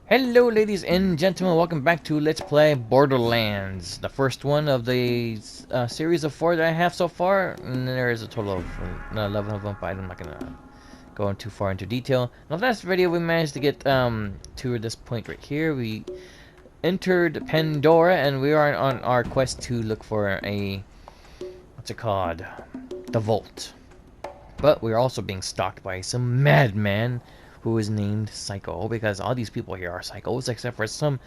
Hello ladies and gentlemen, welcome back to Let's Play Borderlands. The first one of the series of 4 that I have so far. And there is a total of 11 of them, but I'm not going to go too far into detail. In the last video we managed to get to this point right here. We entered Pandora and we are on our quest to look for a, what's it called? The Vault. But we're also being stalked by some madman who is named Psycho, because all these people here are psychos, except for some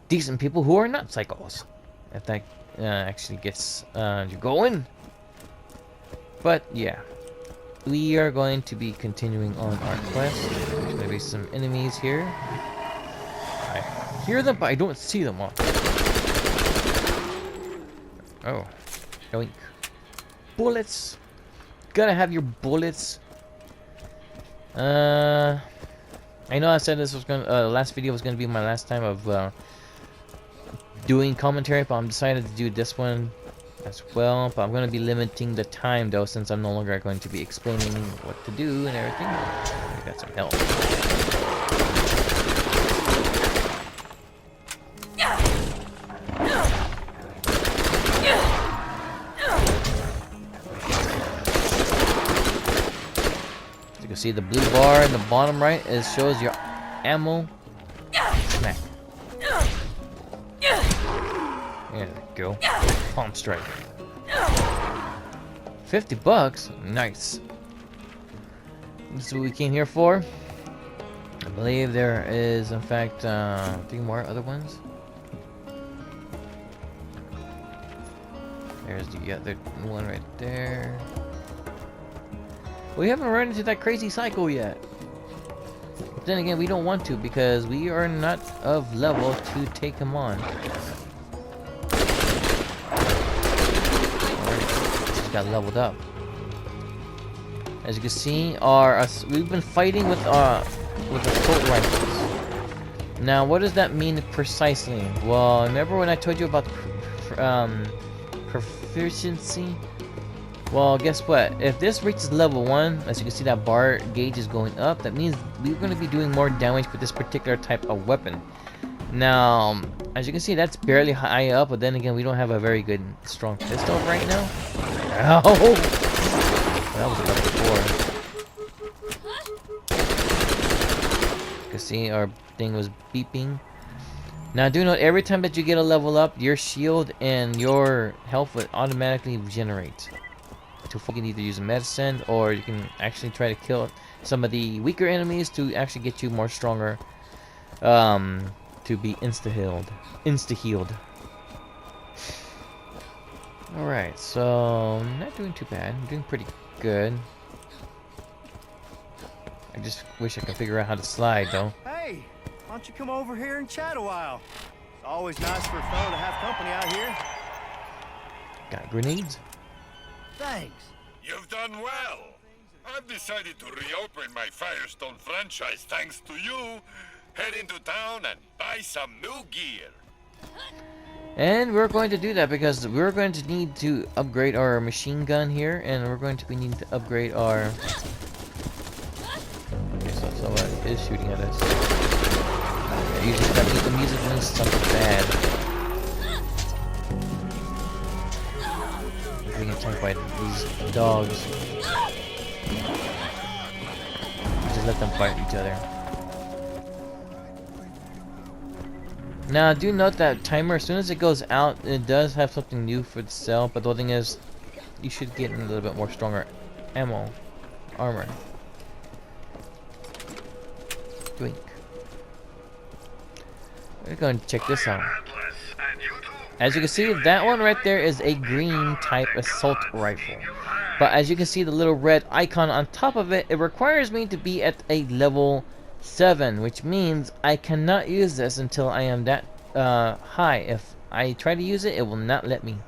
decent people who are not psychos. If that actually gets you going. But yeah, we are going to be continuing on our quest. There's going to be some enemies here. I hear them, but I don't see them. Oh, yoink. Bullets. Gotta have your bullets. I know I said this was gonna last video was gonna be my last time of doing commentary, but I'm decided to do this one as well. But I'm gonna be limiting the time though, since I'm no longer going to be explaining what to do and everything. I got some help. See the blue bar in the bottom right, it shows your ammo. Smack. There we go. Palm strike. 50 bucks? Nice. This is what we came here for. I believe there is in fact 3 more other ones. There's the other one right there. We haven't run into that crazy psycho yet. But then again, we don't want to because we are not of level to take him on. Just got leveled up. As you can see, we've been fighting with assault rifles. Now, what does that mean precisely? Well, remember when I told you about proficiency? Well, guess what? If this reaches level 1, as you can see that bar gauge is going up, that means we're going to be doing more damage with this particular type of weapon. Now, as you can see, that's barely high up, but then again, we don't have a very good, strong pistol right now. Ow! That was a level 4. You can see our thing was beeping. Now, do note, every time that you get a level up, your shield and your health would automatically regenerate. You can either use medicine, or you can actually try to kill some of the weaker enemies to actually get you more stronger, to be insta-healed. Alright, so not doing too bad. I'm doing pretty good. I just wish I could figure out how to slide though. Hey, why don't you come over here and chat a while? It's always nice for a fellow to have company out here. Got grenades? Thanks. You've done well. I've decided to reopen my Firestone franchise thanks to you. Head into town and buy some new gear. And we're going to do that because we're going to need to upgrade our machine gun here, and we're going to be needing to upgrade our... Okay, so someone is shooting at us. Okay, usually that means the music means something bad. Being attacked by these dogs. Just let them fight each other. Now, do note that timer, as soon as it goes out, it does have something new for the sale, but the thing is, you should get a little bit more stronger armor. Doink. We're going to check this out. As you can see, that one right there is a green type assault rifle. But as you can see, the little red icon on top of it, it requires me to be at a level 7, which means I cannot use this until I am that high. If I try to use it, it will not let me.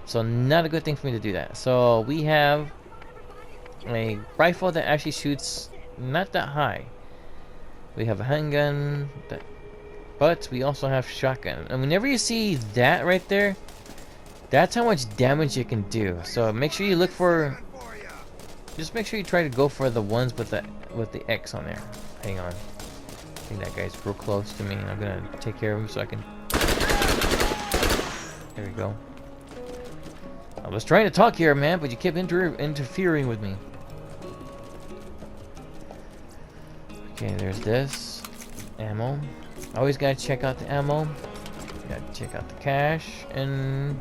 So not a good thing for me to do that. So we have a rifle that actually shoots not that high. We have a handgun that... But we also have shotgun. And whenever you see that right there, that's how much damage you can do. So make sure you look for... Just make sure you try to go for the ones with the X on there. Hang on. think that guy's real close to me, and I'm gonna take care of him so I can. There we go. I was trying to talk here, man, but you kept interfering with me. Okay, there's this. Ammo. Always gotta check out the ammo. Gotta check out the cash. And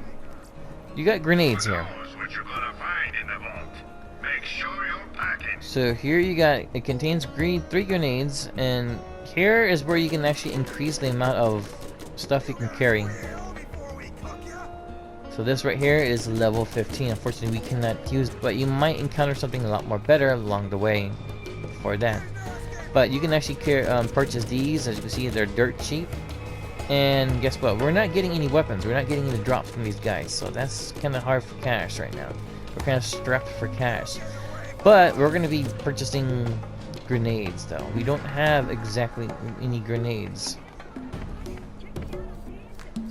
you got grenades here. What you're gonna find in the vault. Make sure you're packing. So here you got, it contains 3 grenades, and here is where you can actually increase the amount of stuff you can carry. So this right here is level 15. Unfortunately, we cannot use, but you might encounter something a lot more better along the way for that. But you can actually purchase these. As you can see, they're dirt cheap. And guess what? We're not getting any weapons. We're not getting any drops from these guys. So that's kind of hard for cash right now. We're kind of strapped for cash. But we're going to be purchasing grenades, though. We don't have exactly any grenades.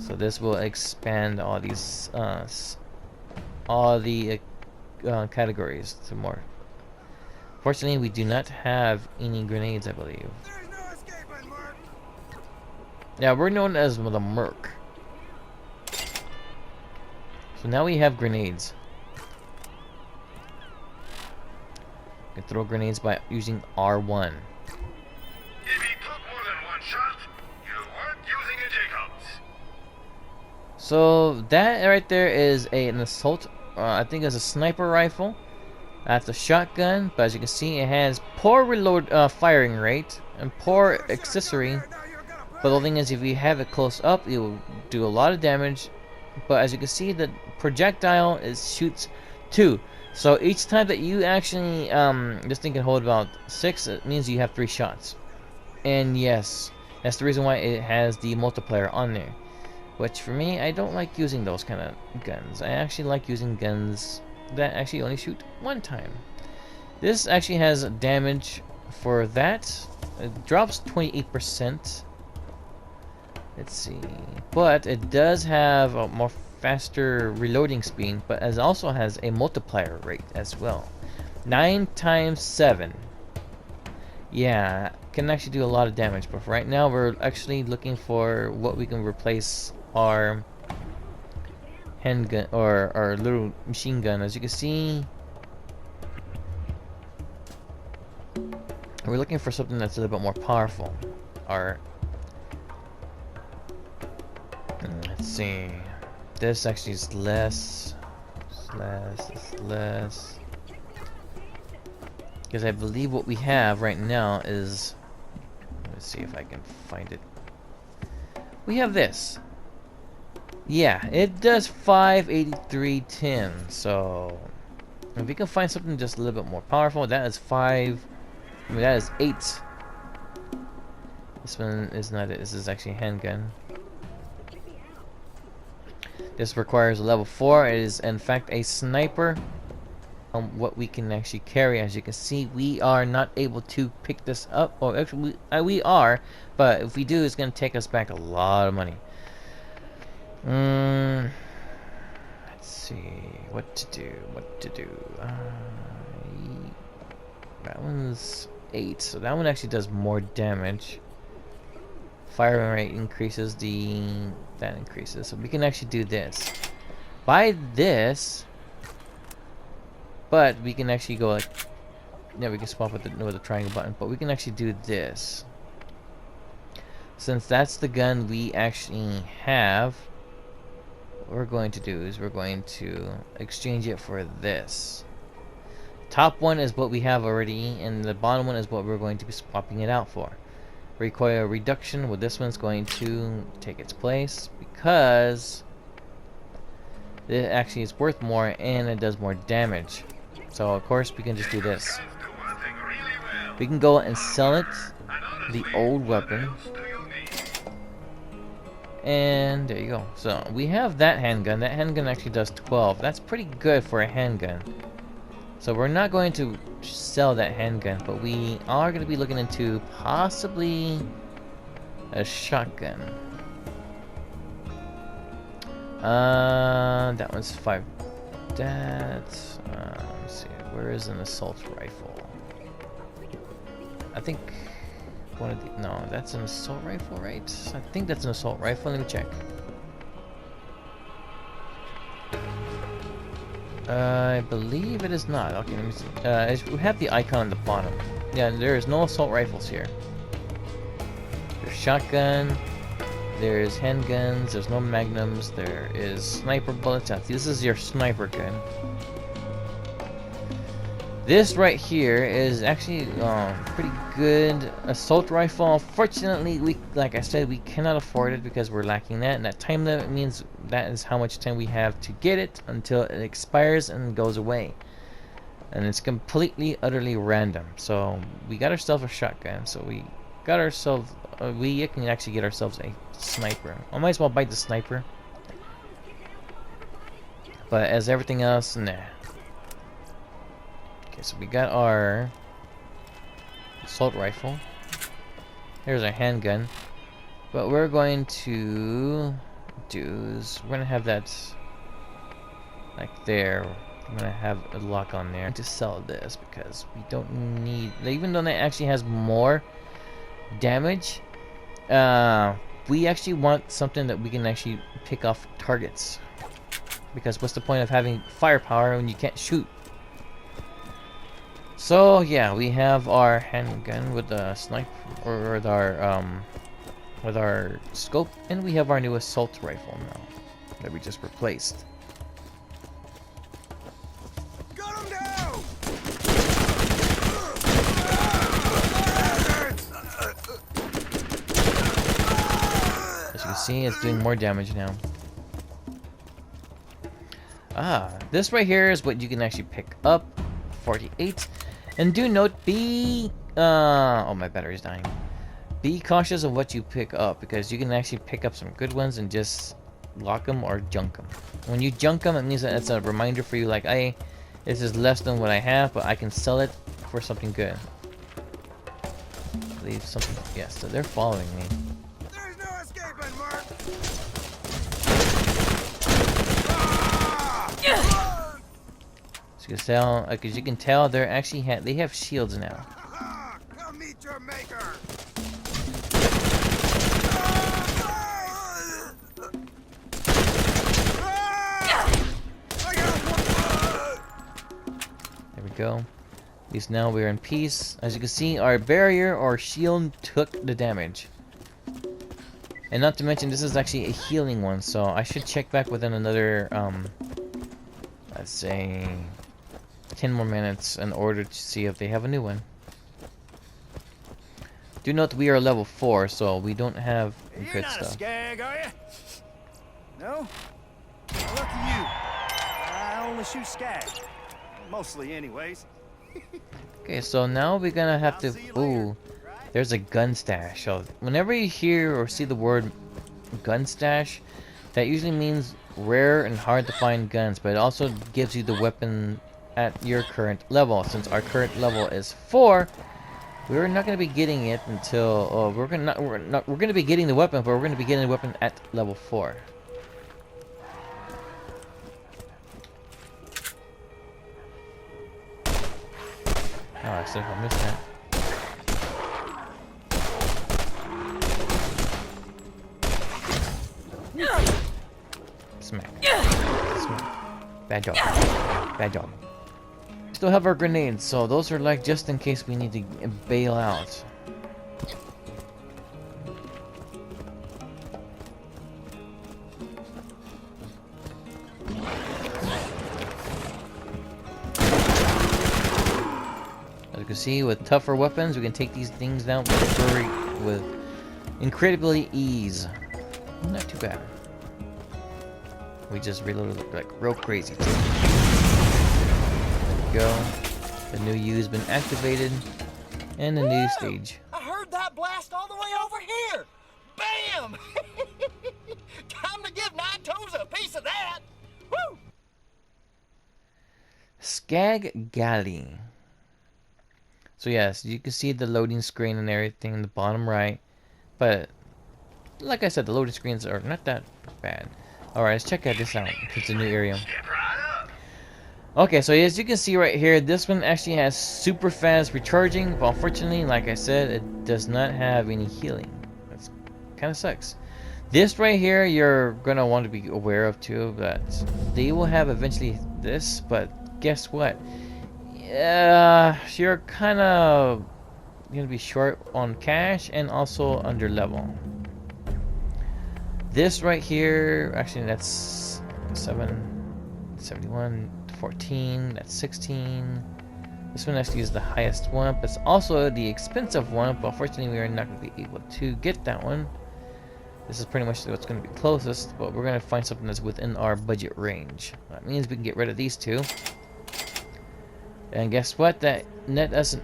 So this will expand all these, categories to more. Fortunately, we do not have any grenades, I believe. Yeah, we're known as the Merc. So now we have grenades. You can throw grenades by using R1. If he took more than one shot, you weren't using a Jacobs. So that right there is an assault. I think it's a sniper rifle. That's a shotgun, but as you can see, it has poor firing rate and poor accessory. But the thing is, if you have it close up, it will do a lot of damage. But as you can see, the projectile shoots 2. So each time that you actually, this thing can hold about 6. It means you have 3 shots. And yes, that's the reason why it has the multiplier on there. Which for me, I don't like using those kind of guns. I actually like using guns that actually only shoot 1 time. This actually has damage for that. It drops 28%. Let's see. But it does have a more faster reloading speed, but it also has a multiplier rate as well. 9 times 7. Yeah, can actually do a lot of damage, but for right now we're actually looking for what we can replace our handgun or our little machine gun. As you can see, we're looking for something that's a little bit more powerful. Let's see. This actually is less. It's less. Because I believe what we have right now is. Let's see if I can find it. We have this. Yeah, it does 583.10. So if we can find something just a little bit more powerful, that is 5. I mean, that is 8. This one is not it. This is actually a handgun. This requires a level 4. It is in fact a sniper. What we can actually carry, as you can see, we are not able to pick this up. Or actually, we are, but if we do, it's going to take us back a lot of money. Let's see what to do. That one's 8, so that one actually does more damage. Firing rate increases, that increases, so we can actually do this. Buy this, but we can actually go like, yeah, we can swap with the triangle button, but we can actually do this. Since that's the gun we actually have, what we're going to do is we're going to exchange it for this. Top one is what we have already, and the bottom one is what we're going to be swapping it out for. Recoil reduction, well, this one's going to take its place because it actually is worth more and it does more damage. So of course we can just do this. We can go and sell it, the old weapon, and there you go. So we have that handgun. That handgun actually does 12. That's pretty good for a handgun. So we're not going to sell that handgun, but we are going to be looking into possibly a shotgun. That one's 5. Let's see, where is an assault rifle? I think one of the... No, that's an assault rifle, right? I think that's an assault rifle. Let me check. I believe it is not. Okay, let me see. We have the icon on the bottom. Yeah, there is no assault rifles here. There's shotgun. There's handguns. There's no magnums. There is sniper bullets. This is your sniper gun. This right here is actually pretty good assault rifle. Unfortunately, like I said, we cannot afford it because we're lacking that. And that time limit means that is how much time we have to get it until it expires and goes away. And it's completely, utterly random. So we got ourselves a shotgun. So we got ourselves, we can actually get ourselves a sniper. I might as well bite the sniper. But as everything else, nah. Okay, so we got our assault rifle. Here's our handgun. What we're going to do is we're gonna have that like there. I'm gonna have a lock on there to sell this because we don't need, even though that actually has more damage, we actually want something that we can actually pick off targets, because what's the point of having firepower when you can't shoot? So yeah, we have our handgun with the sniper, or with our scope, and we have our new assault rifle now that we just replaced. Got him down! As you can see, it's doing more damage now. This right here is what you can actually pick up. 48. And do note, oh, my battery's dying. Be cautious of what you pick up, because you can actually pick up some good ones and just lock them or junk them. When you junk them, it means that it's a reminder for you, like, hey, this is less than what I have, but I can sell it for something good. I believe something, yes, so they're following me. There's no escaping, Mark! As you can tell, they're actually they have shields now. Come meet your maker! There we go. At least now we're in peace. As you can see, our barrier or shield took the damage. And not to mention, this is actually a healing one, so I should check back within another, let's say 10 more minutes in order to see if they have a new one. Do note we are level 4, so we don't have You're good not stuff. a skag, are you? No? Well, lucky you. I only shoot skag. Mostly, anyways. Okay, so now we're gonna have to... Ooh, there's a gun stash. So whenever you hear or see the word gun stash, that usually means rare and hard to find guns, but it also gives you the weapon at your current level. Since our current level is 4, we're not going to be getting it until we're going to be getting the weapon, but we're going to be getting the weapon at level 4. Oh, I somehow missed that. Smack. Smack. Bad job. Bad job. Still have our grenades, so those are like just in case we need to bail out. As you can see, with tougher weapons, we can take these things down with incredibly ease. Not too bad. We just reloaded like real crazy too. There we go. The new U has been activated. And a new stage. I heard that blast all the way over here! Bam! Time to give Nine Toes a piece of that! Woo! Skag Galley. So yes, you can see the loading screen and everything in the bottom right. But like I said, the loading screens are not that bad. Alright, let's check out this out. It's a new area. Okay, so as you can see right here, this one actually has super fast recharging, but unfortunately, like I said, it does not have any healing. That's kind of sucks. This right here, you're gonna want to be aware of too, that they will have eventually this, but guess what? You're kind of gonna be short on cash and also under level. This right here, actually that's 71, 14, that's 16. This one actually is the highest one, but it's also the expensive one, but unfortunately we are not going to be able to get that one. This is pretty much what's going to be closest, but we're going to find something that's within our budget range. That means we can get rid of these two. And guess what? That net us a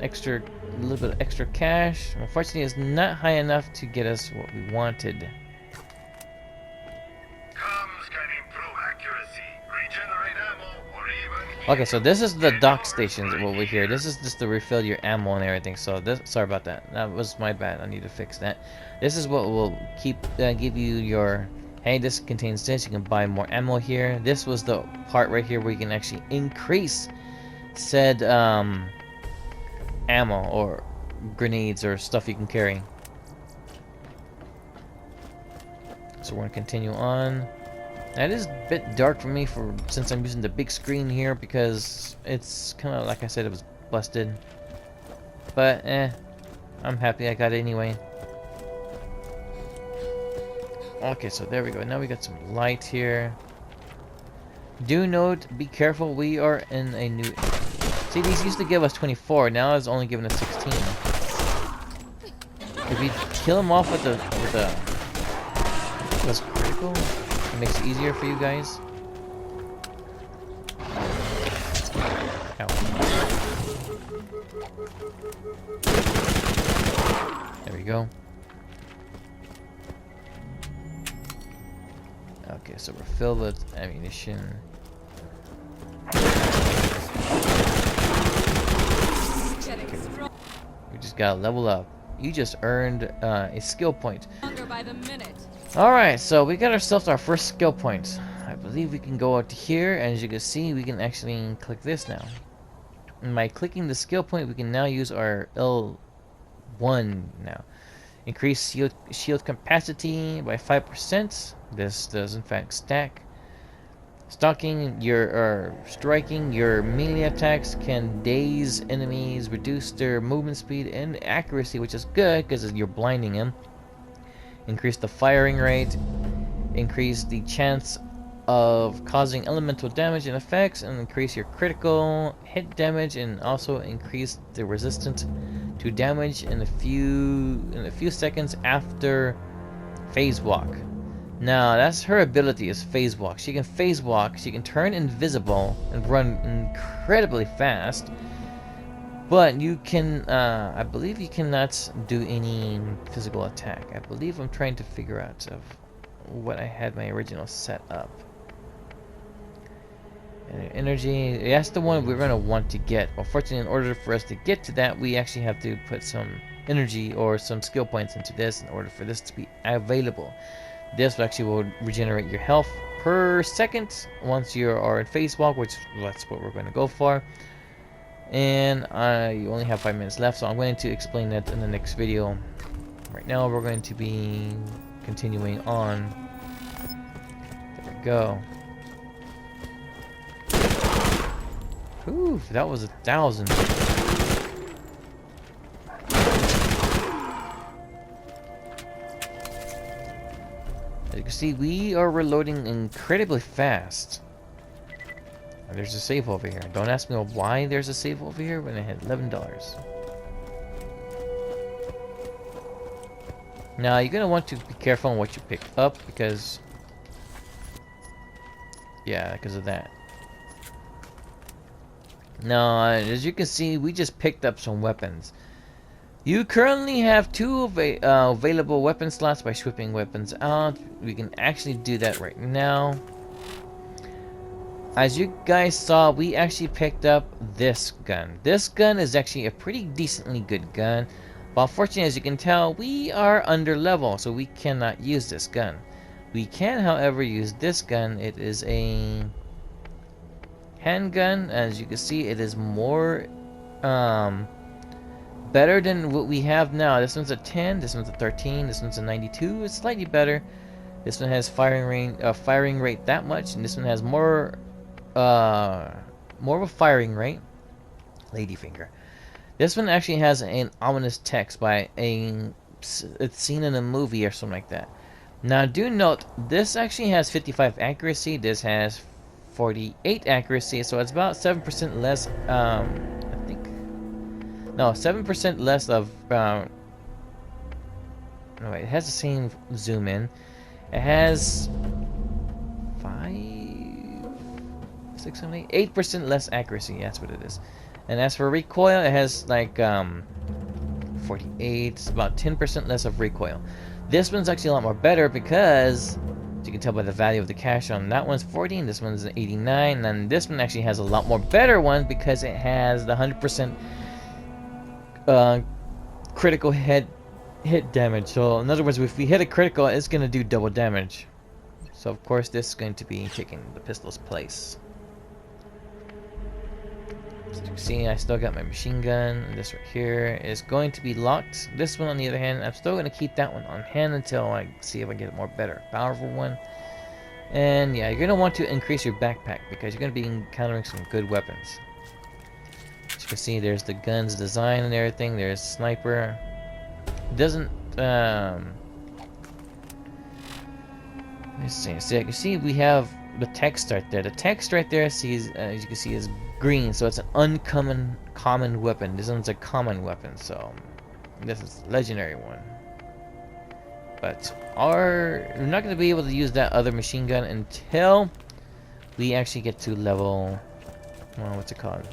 little bit of extra cash. Unfortunately, it's not high enough to get us what we wanted. Okay, so this is the dock stations over here. This is just to refill your ammo and everything. So this, sorry about that. That was my bad. I need to fix that. This is what will give you your, hey, this contains this. You can buy more ammo here. This was the part right here where you can actually increase said ammo or grenades or stuff you can carry. So we're gonna continue on. That is a bit dark for me since I'm using the big screen here because it's kind of like I said, it was busted. But I'm happy I got it anyway. Okay, so there we go. Now we got some light here. Do note, be careful, we are in a new... See, these used to give us 24, now it's only giving us 16. If we kill them off with the was critical, it makes it easier for you guys. Ow. There we go. Okay, so we're filled with ammunition. Okay. We just gotta level up. You just earned a skill point. Alright, so we got ourselves our first skill point. I believe we can go out to here, and as you can see, we can actually click this now. And by clicking the skill point, we can now use our L1 now. Increase shield capacity by 5%. This does in fact stack. Striking your melee attacks can daze enemies, reduce their movement speed and accuracy, which is good because you're blinding them. Increase the firing rate, increase the chance of causing elemental damage and effects, and increase your critical hit damage, and also increase the resistance to damage in a few seconds after phase walk. Now that's her ability, is phase walk. She can phase walk, she can turn invisible and run incredibly fast. But you can, I believe you cannot do any physical attack. I believe I'm trying to figure out of what I had my original set up. And energy, that's the one we're going to want to get. Unfortunately, in order for us to get to that, we actually have to put some energy or some skill points into this in order for this to be available. This actually will regenerate your health per second once you are in phase walk, which that's what we're going to go for. And you only have 5 minutes left, so I'm going to explain that in the next video. Right now we're going to be continuing on. There we go. Ooh, that was 1,000. As you can see, we are reloading incredibly fast. There's a save over here. Don't ask me why there's a save over here when I had $11. Now you're gonna want to be careful on what you pick up because, yeah, because of that. Now, as you can see, we just picked up some weapons. You currently have 2 available weapon slots by shipping weapons out. We can actually do that right now. As you guys saw, we actually picked up this gun. This gun is actually a pretty decently good gun. But unfortunately, as you can tell, we are under level, so we cannot use this gun. We can, however, use this gun. It is a handgun. As you can see, it is more better than what we have now. This one's a 10, this one's a 13, this one's a 92. It's slightly better. This one has firing rate that much, and this one has more of a firing rate. Ladyfinger. This one actually has an ominous text by it's seen in a movie or something like that. Now do note, this actually has 55 accuracy, this has 48 accuracy, so it's about 7% less, I think, no, 7% less of, no wait, it has the same zoom in. It has 8% less accuracy, that's what it is. And as for recoil, it has like 48, it's about 10% less of recoil. This one's actually a lot more better because, as you can tell by the value of the cash on that one's 40, and this one's 89, and this one actually has a lot more better one because it has the 100% critical hit damage. So in other words, if we hit a critical, it's going to do double damage. So of course this is going to be taking the pistol's place. As you can see, I still got my machine gun. This right here is going to be locked. This one, on the other hand, I'm still going to keep that one on hand until I see if I get a more better, powerful one. And yeah, you're going to want to increase your backpack because you're going to be encountering some good weapons. As you can see, there's the gun's design and everything. There's sniper. It doesn't. Let's see. So you can see we have the text right there. The text right there, as you can see, is green, so it's an common weapon. This one's a common weapon, so this is a legendary one. But we're not going to be able to use that other machine gun until we actually get to level, what's it called?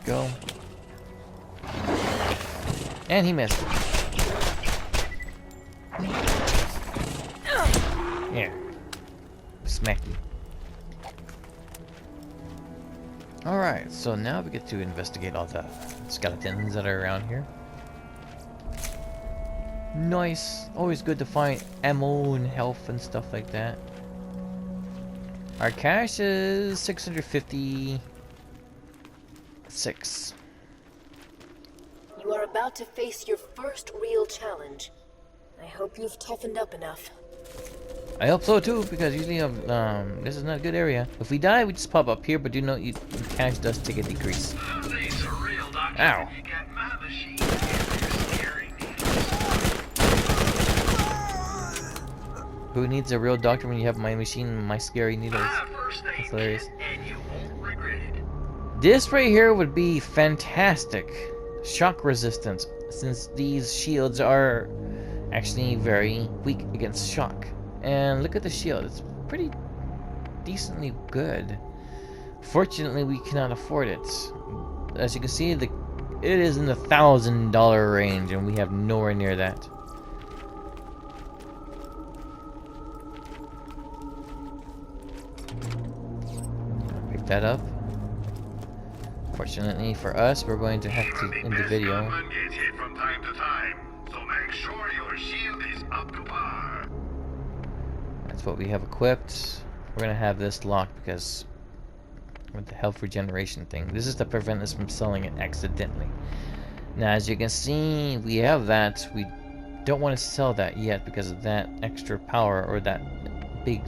Go. And he missed. Yeah. Smack you. Alright, so now we get to investigate all the skeletons that are around here. Nice. Always good to find ammo and health and stuff like that. Our cash is 656. You are about to face your first real challenge. I hope you've toughened up enough. I hope so too, because usually this is not a good area. If we die, we just pop up here, but do note your cash does take a decrease. Ow. Who needs a real doctor when you have my machine and my scary needles? That's hilarious. This right here would be fantastic. Shock resistance, since these shields are actually very weak against shock. And look at the shield, it's pretty decently good. Fortunately, we cannot afford it. As you can see, it is in the $1,000 range, and we have nowhere near that. Pick that up. Fortunately for us, we're going to have to end the video. Gets hit from time to time, so make sure your shield is up to par. That's what we have equipped. We're gonna have this locked because with the health regeneration thing. This is to prevent us from selling it accidentally. Now, as you can see, we have that. We don't want to sell that yet because of that extra power, or that big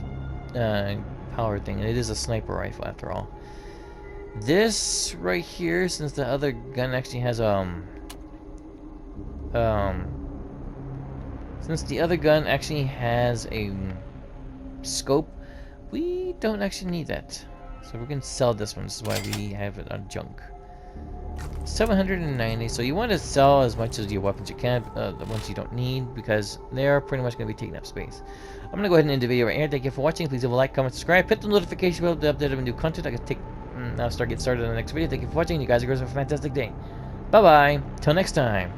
power thing. And it is a sniper rifle after all. This right here, since the other gun actually has since the other gun actually has a scope, we don't actually need that. So we're gonna sell this one. This is why we have it on junk. 790. So you want to sell as much of your weapons you can, the ones you don't need, because they're pretty much gonna be taking up space. I'm gonna go ahead and end the video right here. Thank you for watching. Please leave a like, comment, subscribe, hit the notification bell to update of new content. I can take I'll get started on the next video. Thank you for watching. You guys are going to have a fantastic day. Bye bye. Till next time.